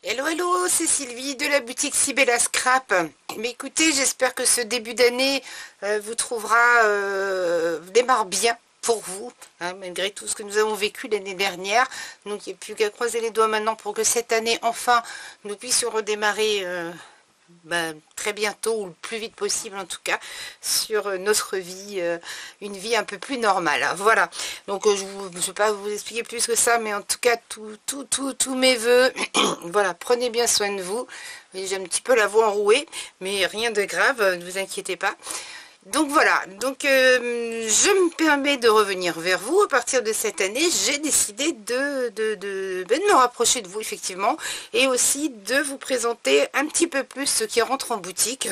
Hello, hello, c'est Sylvie de la boutique Sibella Scrap. Mais écoutez, j'espère que ce début d'année vous démarre bien pour vous, hein, malgré tout ce que nous avons vécu l'année dernière. Donc il n'y a plus qu'à croiser les doigts maintenant pour que cette année, enfin, nous puissions redémarrer très bientôt, ou le plus vite possible en tout cas, sur notre vie, une vie un peu plus normale. Voilà, donc je ne vais pas vous expliquer plus que ça, mais en tout cas, tous mes voeux, voilà, prenez bien soin de vous. J'ai un petit peu la voix enrouée, mais rien de grave, ne vous inquiétez pas. Donc voilà, donc je me permets de revenir vers vous. À partir de cette année, j'ai décidé de me rapprocher de vous effectivement, et aussi de vous présenter un petit peu plus ce qui rentre en boutique.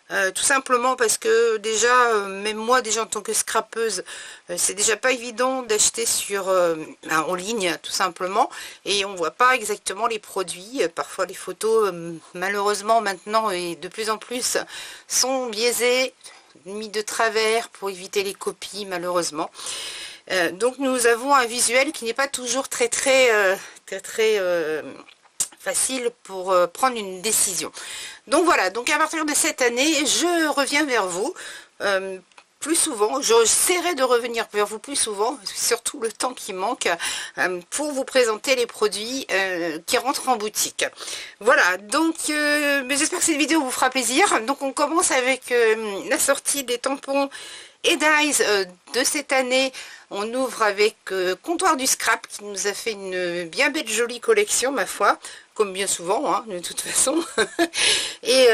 Tout simplement parce que déjà, même moi déjà en tant que scrapeuse, c'est déjà pas évident d'acheter en ligne tout simplement, et on voit pas exactement les produits. Parfois les photos malheureusement maintenant et de plus en plus sont biaisées, mis de travers pour éviter les copies malheureusement. Donc nous avons un visuel qui n'est pas toujours très facile pour prendre une décision. Donc voilà, donc à partir de cette année, je reviens vers vous plus souvent. J'essaierai de revenir vers vous plus souvent, surtout le temps qui manque, pour vous présenter les produits qui rentrent en boutique. Voilà, donc mais j'espère que cette vidéo vous fera plaisir. Donc on commence avec la sortie des tampons et d'Eyes de cette année. On ouvre avec Comptoir du Scrap qui nous a fait une bien belle jolie collection, ma foi, comme bien souvent, hein, de toute façon. Et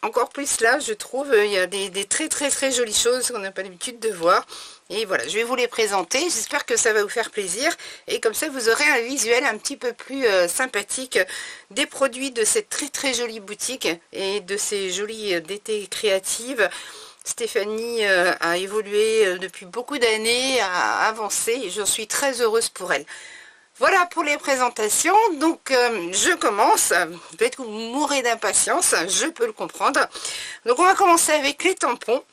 encore plus là, je trouve, il y a des très jolies choses qu'on n'a pas l'habitude de voir. Et voilà, je vais vous les présenter. J'espère que ça va vous faire plaisir. Et comme ça, vous aurez un visuel un petit peu plus sympathique des produits de cette très jolie boutique et de ces jolies d'été créatives. Stéphanie a évolué depuis beaucoup d'années, a avancé, et je suis très heureuse pour elle. Voilà pour les présentations. Donc je commence. Peut-être que vous mourrez d'impatience, je peux le comprendre. Donc on va commencer avec les tampons.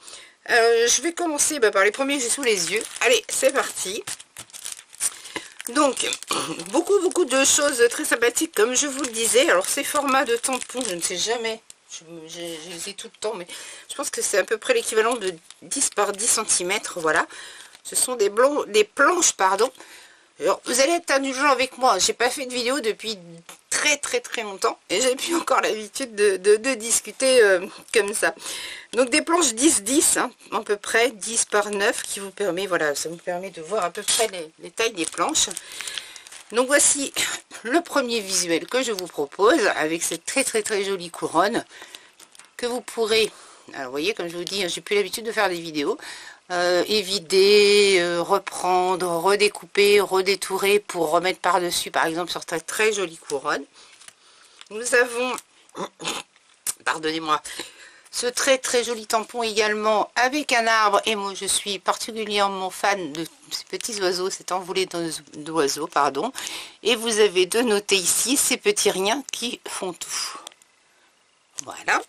Je vais commencer par les premiers que j'ai sous les yeux. Allez, c'est parti. Donc, beaucoup de choses très sympathiques, comme je vous le disais. Alors, ces formats de tampons, je ne sais jamais. Je les ai tout le temps, mais je pense que c'est à peu près l'équivalent de 10 par 10 cm. Voilà. Ce sont des planches, pardon. Alors, vous allez être indulgent avec moi. J'ai pas fait de vidéo depuis très longtemps. Et j'ai plus encore l'habitude de discuter comme ça. Donc, des planches 10-10, hein, à peu près 10 par 9, qui vous permet, voilà, ça vous permet de voir à peu près les tailles des planches. Donc voici le premier visuel que je vous propose avec cette très jolie couronne que vous pourrez, alors vous voyez, comme je vous dis, j'ai plus l'habitude de faire des vidéos, évider, reprendre, redécouper, redétourer pour remettre par dessus, par exemple sur cette très jolie couronne. Nous avons, pardonnez-moi, ce très joli tampon également avec un arbre, et moi je suis particulièrement fan de ces petits oiseaux, cet envolé d'oiseaux, pardon. Et vous avez de noter ici ces petits riens qui font tout. Voilà.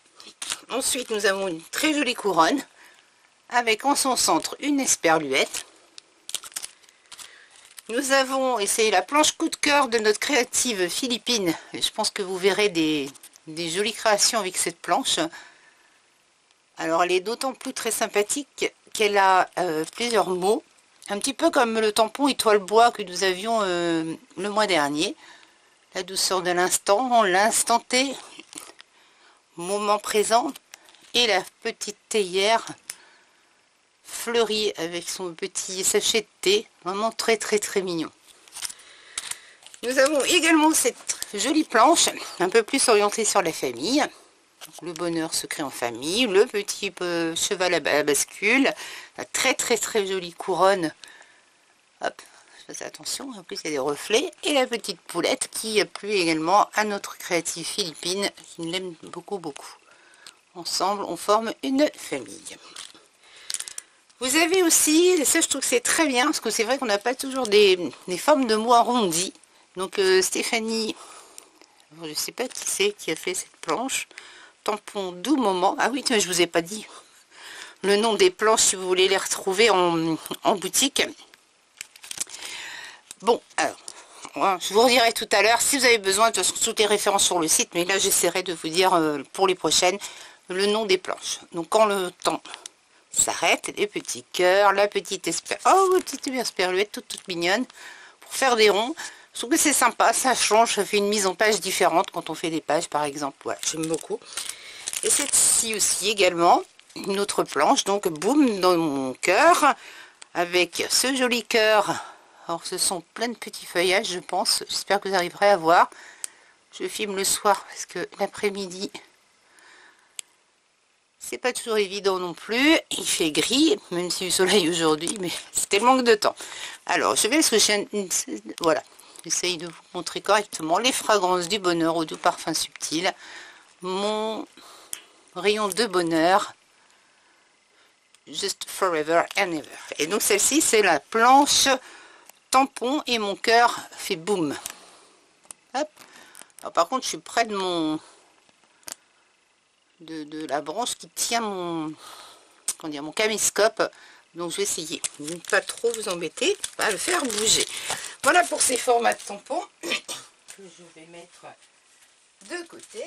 Ensuite nous avons une très jolie couronne avec en son centre une esperluette. Nous avons, et c'est la planche coup de cœur de notre créative Philippine, je pense que vous verrez des jolies créations avec cette planche. Alors elle est d'autant plus très sympathique qu'elle a plusieurs mots, un petit peu comme le tampon étoile bois que nous avions le mois dernier. La douceur de l'instant T, moment présent, et la petite théière fleurie avec son petit sachet de thé, vraiment très mignon. Nous avons également cette jolie planche, un peu plus orientée sur la famille. Le bonheur se crée en famille, le petit cheval à bascule, la très jolie couronne. Hop, je fais attention, en plus il y a des reflets, et la petite poulette qui a plu également à notre créative Philippine, qui l'aime beaucoup. Ensemble, on forme une famille. Vous avez aussi, ça je trouve que c'est très bien, parce que c'est vrai qu'on n'a pas toujours des formes de mots arrondis. Donc Stéphanie, je ne sais pas qui c'est qui a fait cette planche. Tampon doux moment. Ah oui, tiens, je vous ai pas dit le nom des planches si vous voulez les retrouver en boutique. Bon, alors, hein, je vous redirai tout à l'heure si vous avez besoin. De toute façon, toutes les références sur le site, mais là j'essaierai de vous dire pour les prochaines le nom des planches. Donc quand le temps s'arrête, les petits cœurs, la petite petite esperluette toute mignonne pour faire des ronds. Je trouve que c'est sympa, ça change, ça fait une mise en page différente quand on fait des pages par exemple. Voilà, j'aime beaucoup. Et celle-ci aussi également, une autre planche, donc boum dans mon cœur, avec ce joli cœur. Alors ce sont plein de petits feuillages je pense, j'espère que vous arriverez à voir. Je filme le soir parce que l'après-midi c'est pas toujours évident non plus, il fait gris, même s'il y a eu soleil aujourd'hui, mais c'était le manque de temps. Alors je vais, parce que voilà, j'essaye de vous montrer correctement les fragrances du bonheur au doux parfum subtil, mon rayon de bonheur, Just Forever and Ever. Et donc celle-ci c'est la planche tampon et mon cœur fait boum. Hop. Alors par contre je suis près de mon de la branche qui tient mon mon caméscope, donc je vais essayer de ne pas trop vous embêter à le faire bouger. Voilà pour ces formats de tampons que je vais mettre de côté.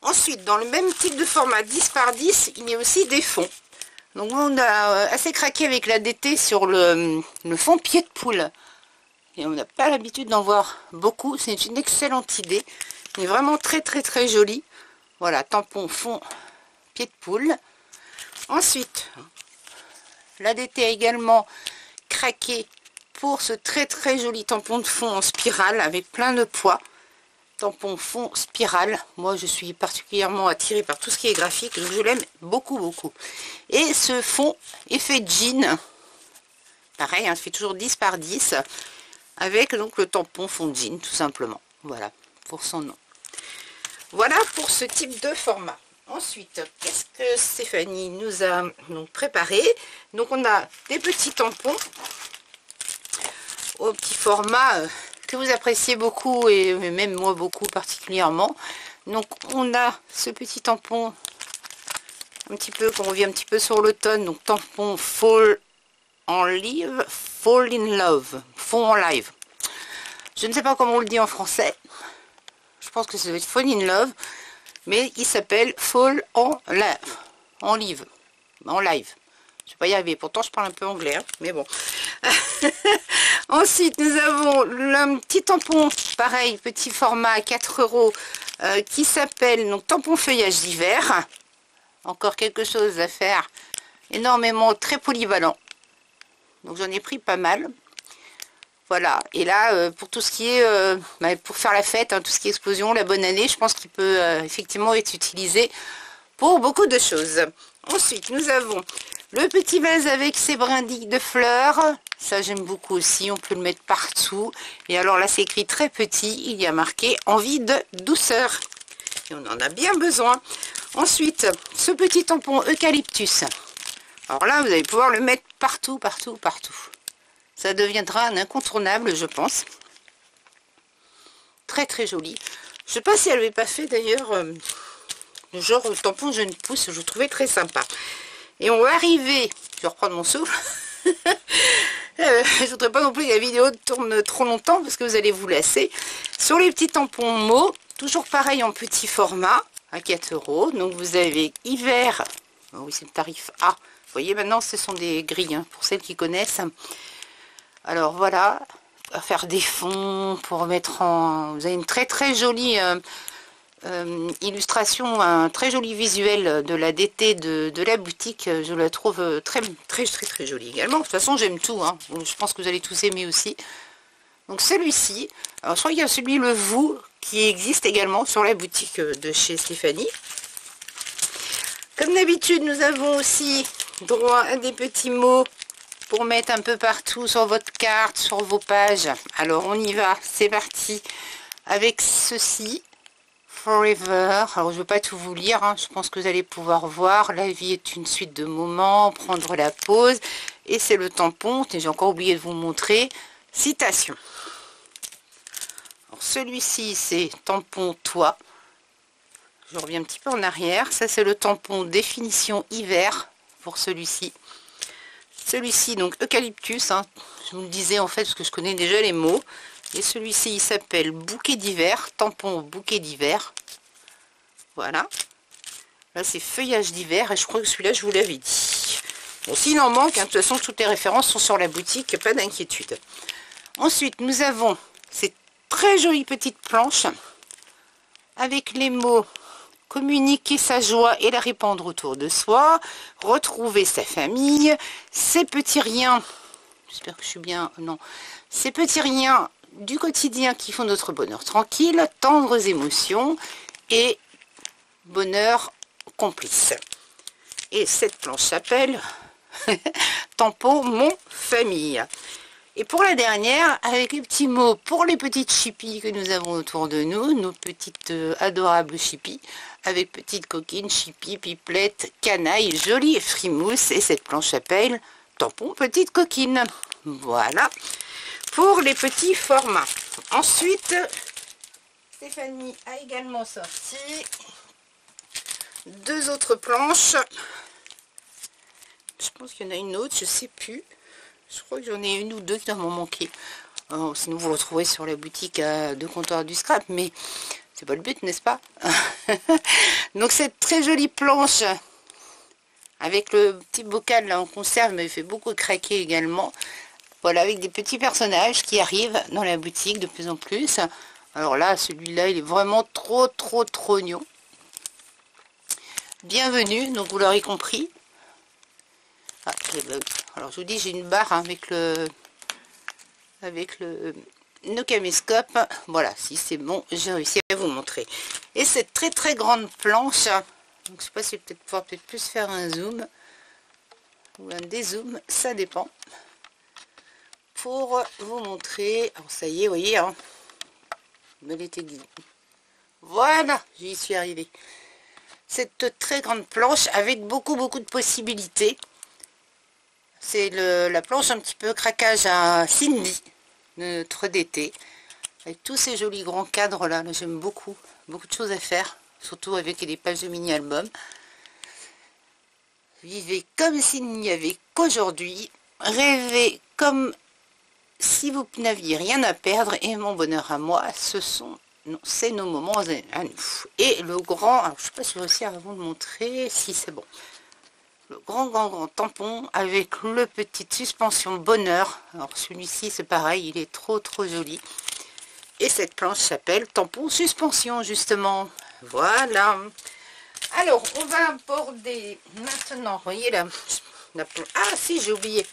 Ensuite dans le même type de format 10 par 10 il y a aussi des fonds. Donc on a assez craqué avec la DT sur le fond pied de poule et on n'a pas l'habitude d'en voir beaucoup. C'est une excellente idée, il est vraiment très joli. Voilà, tampon fond pied de poule. Ensuite la DT a également craqué pour ce très joli tampon de fond en spirale avec plein de poids. Tampon fond spirale, moi je suis particulièrement attirée par tout ce qui est graphique, donc je l'aime beaucoup. Et ce fond effet jean, pareil, hein, fait toujours 10 par 10 avec donc le tampon fond jean tout simplement. Voilà pour son nom. Voilà pour ce type de format. Ensuite, qu'est-ce que Stéphanie nous a donc préparé? Donc on a des petits tampons au petit format que vous appréciez beaucoup et même moi beaucoup particulièrement. Donc on a ce petit tampon un petit peu, qu'on revient un petit peu sur l'automne, donc tampon Fall en Live, Fall in Love, fond en live. Je ne sais pas comment on le dit en français. Je pense que ça doit être Fall in Love, mais il s'appelle Fall en live, en live. Je vais pas y arriver, pourtant je parle un peu anglais, hein, mais bon. Ensuite, nous avons le petit tampon, pareil, petit format, 4 €, qui s'appelle donc tampon feuillage d'hiver. Encore quelque chose à faire, énormément, très polyvalent. Donc j'en ai pris pas mal. Voilà, et là, pour tout ce qui est, pour faire la fête, hein, tout ce qui est explosion, la bonne année, je pense qu'il peut effectivement être utilisé pour beaucoup de choses. Ensuite, nous avons le petit vase avec ses brindilles de fleurs. Ça, j'aime beaucoup aussi, on peut le mettre partout. Et alors là, c'est écrit très petit, il y a marqué « Envie de douceur ». Et on en a bien besoin. Ensuite, ce petit tampon eucalyptus. Alors là, vous allez pouvoir le mettre partout. Ça deviendra un incontournable, je pense. Très joli. Je ne sais pas si elle n'avait pas fait d'ailleurs le genre tampon jeune pousse, je trouvais très sympa. Et on va arriver, je vais reprendre mon souffle. Je ne voudrais pas non plus que la vidéo tourne trop longtemps parce que vous allez vous lasser. Sur les petits tampons Mo, toujours pareil en petit format, à 4 €. Donc vous avez hiver, oh oui c'est le tarif A. Vous voyez maintenant ce sont des grilles, hein, pour celles qui connaissent. Alors voilà, à faire des fonds pour mettre en... Vous avez une très jolie illustration, un très joli visuel de la DT de la boutique. Je la trouve très jolie également. De toute façon j'aime tout, hein. Je pense que vous allez tous aimer aussi. Donc celui-ci, alors je crois qu'il y a celui le Vous qui existe également sur la boutique de chez Stéphanie. Comme d'habitude, nous avons aussi droit à des petits mots pour mettre un peu partout sur votre carte, sur vos pages. Alors on y va, c'est parti avec ceci, Forever. Alors je ne vais pas tout vous lire, hein. Je pense que vous allez pouvoir voir. La vie est une suite de moments, prendre la pause. Et c'est le tampon, j'ai encore oublié de vous montrer. Citation. Alors celui-ci c'est tampon Toi. Je reviens un petit peu en arrière. Ça c'est le tampon définition hiver pour celui-ci. Celui-ci, donc eucalyptus, hein, je vous le disais en fait, parce que je connais déjà les mots. Et celui-ci, il s'appelle bouquet d'hiver, tampon bouquet d'hiver. Voilà. Là, c'est feuillage d'hiver, et je crois que celui-là, je vous l'avais dit. Bon, s'il en manque, hein, de toute façon, toutes les références sont sur la boutique, pas d'inquiétude. Ensuite, nous avons ces très jolies petites planches avec les mots « Communiquer sa joie et la répandre autour de soi »,« Retrouver sa famille »,« Ces petits riens », j'espère que je suis bien, non, « Ces petits riens du quotidien qui font notre bonheur tranquille »,« Tendres émotions » et « Bonheur complice ». Et cette planche s'appelle Tampon mon famille. Et pour la dernière, avec les petits mots pour les petites chippies que nous avons autour de nous, nos petites adorables chippies, avec petites coquines, chippies, pipelettes, canailles, jolies frimousse. Et cette planche s'appelle Tampon petite coquine. Voilà pour les petits formats. Ensuite, Stéphanie a également sorti 2 autres planches. Je pense qu'il y en a une autre, je sais plus. Je crois que j'en ai une ou 2 qui doivent m'en manquer. Alors, sinon, vous le retrouverez sur la boutique de comptoir du scrap, mais c'est pas le but, n'est-ce pas? Donc, cette très jolie planche avec le petit bocal là en conserve m'avait fait beaucoup craquer également. Voilà, avec des petits personnages qui arrivent dans la boutique de plus en plus. Alors là, celui-là, il est vraiment trop mignon. Bienvenue, donc vous l'aurez compris. Ah, alors je vous dis, j'ai une barre hein, avec le caméscope. Voilà, si c'est bon, j'ai réussi à vous montrer. Et cette très grande planche, donc je sais pas si je vais peut-être pouvoir plus faire un zoom ou un dézoom, ça dépend. Pour vous montrer, alors ça y est, vous voyez, hein, me l'était dit. Voilà, j'y suis arrivée. Cette très grande planche avec beaucoup de possibilités. C'est la planche un petit peu craquage à Cindy, notre d'été, avec tous ces jolis grands cadres là, j'aime beaucoup de choses à faire, surtout avec des pages de mini-album. Vivez comme s'il n'y avait qu'aujourd'hui, rêvez comme si vous n'aviez rien à perdre, et mon bonheur à moi, c'est nos moments à nous. Et le grand, alors je ne sais pas si je vais réussir à vous le montrer, si c'est bon. Le grand tampon avec le petit suspension bonheur. Alors celui-ci c'est pareil, il est trop joli. Et cette planche s'appelle tampon suspension justement. Voilà. Alors on va aborder maintenant, vous voyez là. Ah si, j'ai oublié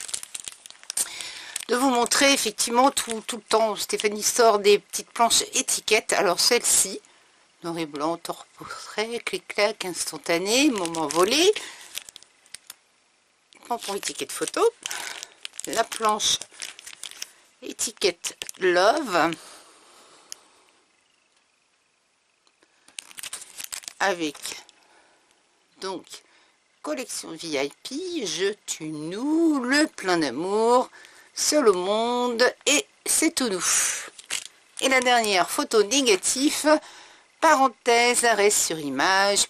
de vous montrer effectivement tout le temps. Stéphanie sort des petites planches étiquettes. Alors celle-ci, noir et blanc, portrait, clic-clac, instantané, moment volé. Pour étiquette photo, la planche étiquette love avec donc collection VIP, je tue nous, le plein d'amour, seul au monde et c'est tout nous. Et la dernière photo négative, parenthèse, arrêt sur image,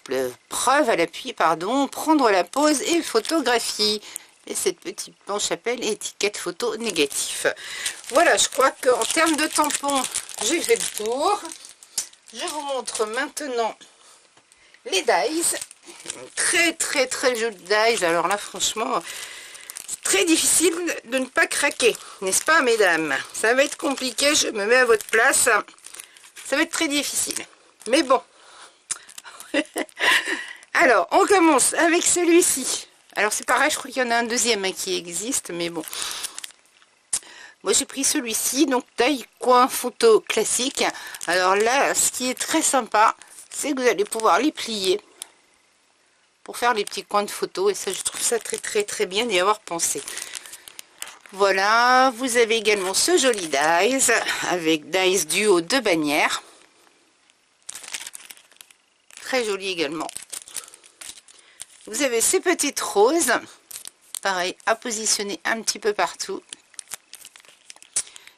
preuve à l'appui, pardon, prendre la pause et photographie. Et cette petite planche s'appelle étiquette photo négatif. Voilà, je crois qu'en termes de tampons, j'ai fait le tour. Je vous montre maintenant les dies. Très jolies dies. Alors là, franchement, c'est très difficile de ne pas craquer, n'est-ce pas, mesdames? Ça va être compliqué, je me mets à votre place. Ça va être très difficile. Mais bon. Alors, on commence avec celui-ci. Alors, c'est pareil, je crois qu'il y en a un deuxième hein, qui existe, mais bon. Moi, j'ai pris celui-ci, donc taille coin photo classique. Alors là, ce qui est très sympa, c'est que vous allez pouvoir les plier pour faire les petits coins de photo. Et ça, je trouve ça très bien d'y avoir pensé. Voilà, vous avez également ce joli dies avec dies duo de bannières. Très joli également. Vous avez ces petites roses, pareil, à positionner un petit peu partout.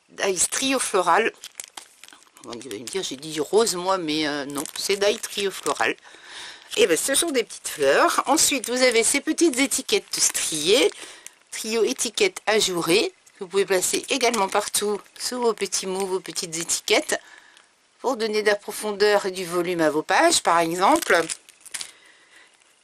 Dies trio floral. Vous allez me dire, j'ai dit rose moi, mais non, c'est dies trio floral. Et bien, ce sont des petites fleurs. Ensuite, vous avez ces petites étiquettes striées. trio étiquette ajourée, que vous pouvez placer également partout sur vos petits mots, vos petites étiquettes, pour donner de la profondeur et du volume à vos pages, par exemple.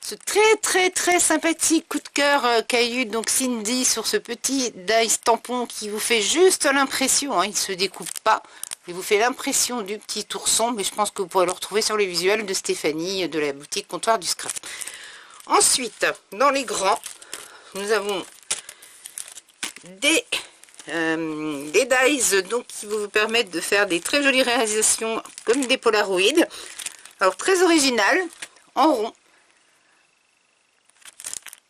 Ce très sympathique coup de cœur qu'a eu donc Cindy sur ce petit dice tampon qui vous fait juste l'impression, hein, il ne se découpe pas, il vous fait l'impression du petit ourson, mais je pense que vous pourrez le retrouver sur les visuels de Stéphanie de la boutique Comptoir du Scrap. Ensuite, dans les grands, nous avons des dies donc, qui vous permettent de faire des très jolies réalisations comme des polaroïdes. Alors très original, en rond.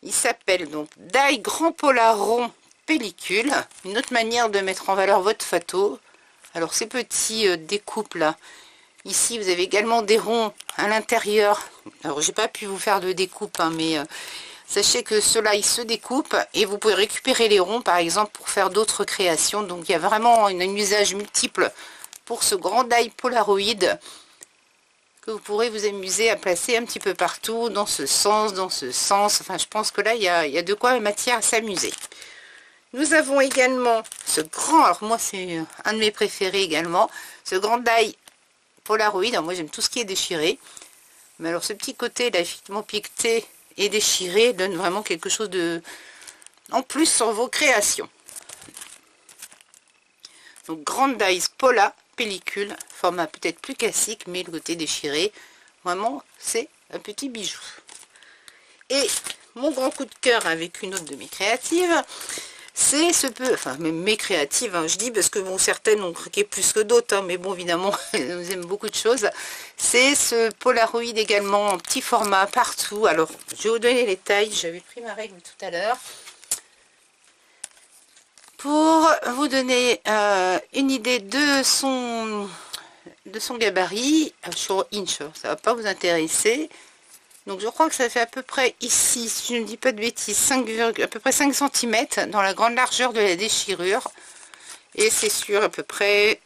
Il s'appelle donc die grand polar rond pellicule. Une autre manière de mettre en valeur votre photo. Alors ces petits découpes là. Ici vous avez également des ronds à l'intérieur. Alors j'ai pas pu vous faire de découpe, hein, mais sachez que ceux-là ils se découpent et vous pouvez récupérer les ronds par exemple pour faire d'autres créations. Donc il y a vraiment un usage multiple pour ce grand die polaroid que vous pourrez vous amuser à placer un petit peu partout, dans ce sens, enfin je pense que là il y a de quoi matière à s'amuser. Nous avons également ce grand, alors moi c'est un de mes préférés également, ce grand die polaroid. Alors moi j'aime tout ce qui est déchiré, mais alors ce petit côté là effectivement piqueté et déchiré donne vraiment quelque chose de en plus sur vos créations. Donc grande dies Pola pellicule, format peut-être plus classique, mais le côté déchiré, vraiment c'est un petit bijou. Et mon grand coup de cœur avec une autre de mes créatives, c'est ce peu, enfin même mes créatives, hein, je dis parce que bon certaines ont craqué plus que d'autres, hein, mais bon évidemment elles aiment beaucoup de choses. C'est ce Polaroid également en petit format partout. Alors je vais vous donner les tailles, j'avais pris ma règle tout à l'heure pour vous donner une idée de son gabarit. Sur inch, ça va pas vous intéresser. Donc je crois que ça fait à peu près ici, si je ne dis pas de bêtises, à peu près 5 cm dans la grande largeur de la déchirure. Et c'est sur à peu près